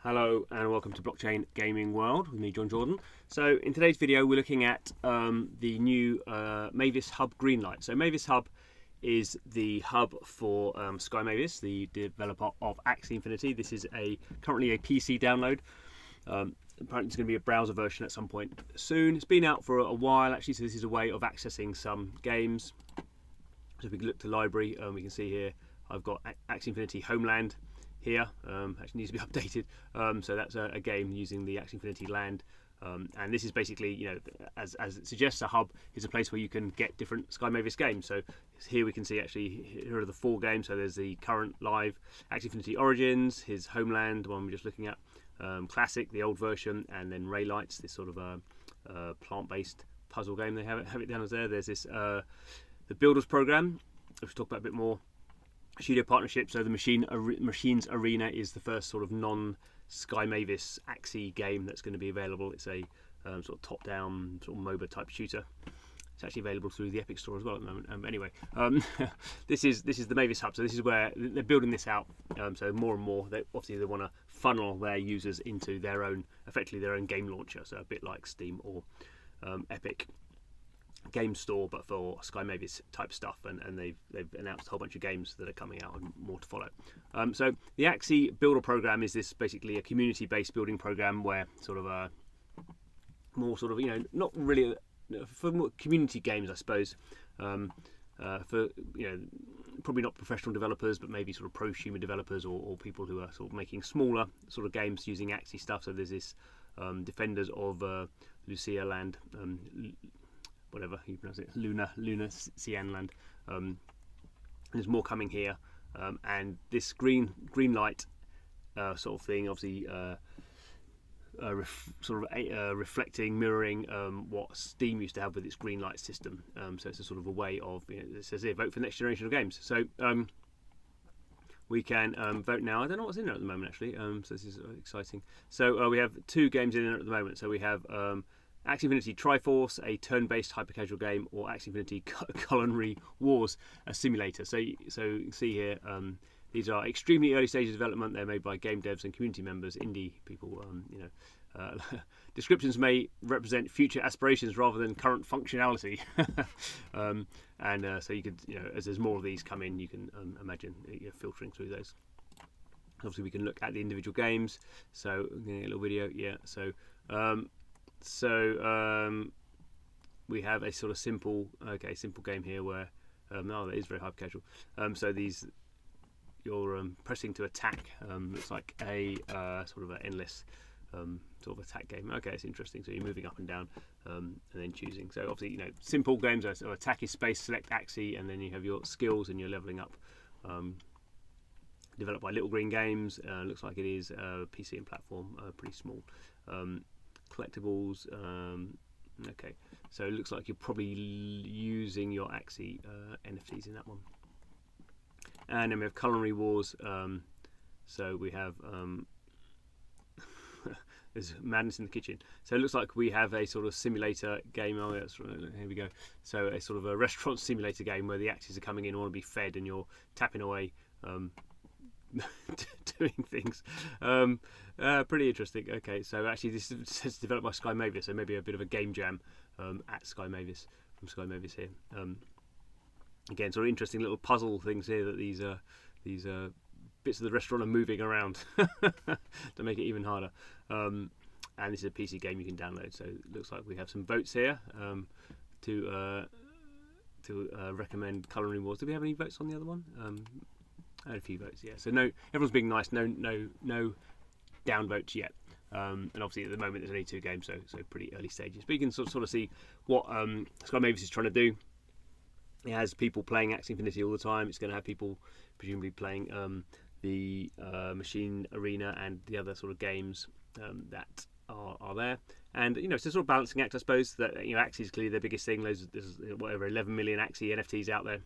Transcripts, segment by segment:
Hello and welcome to Blockchain Gaming World with me, John Jordan. So in today's video we're looking at the new MAVIS Hub Greenlight. So MAVIS Hub is the hub for Sky Mavis, the developer of Axie Infinity. This is currently a PC download. Apparently it's going to be a browser version at some point soon. It's been out for a while actually, so this is a way of accessing some games. So if we can look to library, we can see here I've got Axie Infinity Homeland here. Actually needs to be updated. So that's a game using the Axie Infinity land. And this is basically, you know, as it suggests, a hub is a place where you can get different Sky Mavis games. So here we can see actually, here are the 4 games. So there's the current live Axie Infinity Origins, his Homeland, the one we're just looking at, Classic, the old version, and then Ray Lights, this sort of plant-based puzzle game. They have it down as there. There's this the Builders program, which we'll talk about a bit more. Studio partnership, so the Machines Arena is the first sort of non-Sky Mavis Axie game that's going to be available. It's a sort of top-down, sort of MOBA type shooter. It's actually available through the Epic Store as well at the moment. Anyway, this is the MAVIS Hub, so this is where they're building this out. So more and more, they want to funnel their users into their own, effectively their own game launcher. So a bit like Steam or Epic Game Store, but for Sky Mavis type stuff, and they've announced a whole bunch of games that are coming out and more to follow. So the Axie Builder program is this basically a community-based building program where sort of a more sort of, you know, not really for more community games, I suppose. For, you know, probably not professional developers, but maybe sort of prosumer developers or people who are sort of making smaller sort of games using Axie stuff. So there's this Defenders of Lucia Land. Whatever you pronounce it, Luna Cian Land. There's more coming here, and this green light sort of thing, obviously reflecting, mirroring what Steam used to have with its green light system. So it's a sort of a way of, you know, it says here, vote for the next generation of games. So we can vote now. I don't know what's in there at the moment actually. So this is exciting. So we have 2 games in there at the moment. So we have Axie Infinity Triforce, a turn-based hyper-casual game, or Axie Infinity Culinary Wars, a simulator. So you can see here, these are extremely early stages of development. They're made by game devs and community members, indie people. Descriptions may represent future aspirations rather than current functionality. So you could, you know, as there's more of these come in, you can imagine you're filtering through those. Obviously, we can look at the individual games. So I'm going to get a little video. Yeah. So we have a sort of simple game here where that is very hyper casual. So these, you're pressing to attack. Looks like a sort of an endless sort of attack game. Okay, it's interesting. So you're moving up and down and then choosing. So obviously, you know, simple games. So attack is space, select Axie, and then you have your skills and you're leveling up. Developed by Little Green Games. Looks like it is PC and platform. Pretty small. Collectibles. Okay, so it looks like you're probably using your Axie NFTs in that one. And then we have Culinary Wars. So we have there's madness in the kitchen. So it looks like we have a sort of simulator game. Oh, that's right. Here we go. So a sort of a restaurant simulator game where the Axies are coming in and want to be fed, and you're tapping away. Doing things. Pretty interesting. Okay, so actually this is developed by Sky Mavis, so maybe a bit of a game jam at Sky Mavis, from Sky Mavis here. Again, sort of interesting little puzzle things here that these bits of the restaurant are moving around to make it even harder. And this is a PC game you can download, so it looks like we have some votes here to recommend Culinary Wars. Do we have any votes on the other one? I had a few votes, yeah. So no, everyone's being nice. No down votes yet. And obviously at the moment there's only 2 games, so pretty early stages. But you can sort of see what Sky Mavis is trying to do. It has people playing Axie Infinity all the time. It's going to have people presumably playing the Machine Arena and the other sort of games that are there. And, you know, it's a sort of balancing act, I suppose. That, you know, Axie is clearly their biggest thing. There's whatever 11 million Axie NFTs out there.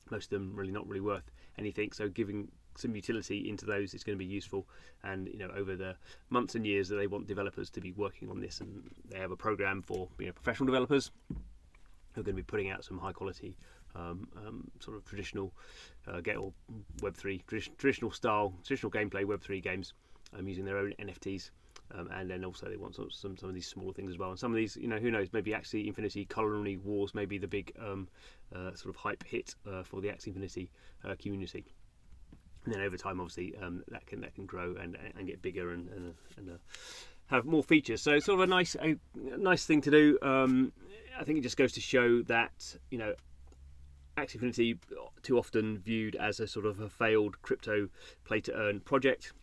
Most of them really not really worth anything, so giving some utility into those is going to be useful. And, you know, over the months and years that they want developers to be working on this, and they have a program for, you know, professional developers who are going to be putting out some high quality sort of traditional Web3 traditional gameplay Web3 games using their own NFTs. And then also they want some of these smaller things as well. And some of these, you know, who knows, maybe Axie Infinity Colony Wars may be the big sort of hype hit for the Axie Infinity community. And then over time, obviously, that can grow and get bigger and have more features. So it's sort of a nice thing to do. I think it just goes to show that, you know, Axie Infinity, too often viewed as a sort of a failed crypto play to earn project.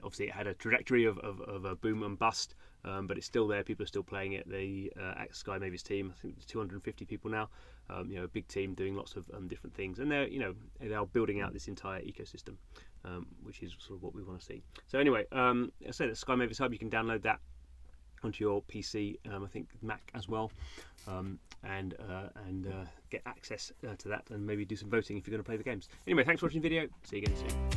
Obviously, it had a trajectory of a boom and bust, but it's still there. People are still playing it. The Sky Mavis team, I think there's 250 people now. You know, a big team doing lots of different things, and they're building out this entire ecosystem, which is sort of what we want to see. So anyway, I say that Sky Mavis Hub, you can download that onto your PC, I think Mac as well, and get access to that, and maybe do some voting if you're going to play the games. Anyway, thanks for watching the video. See you again soon.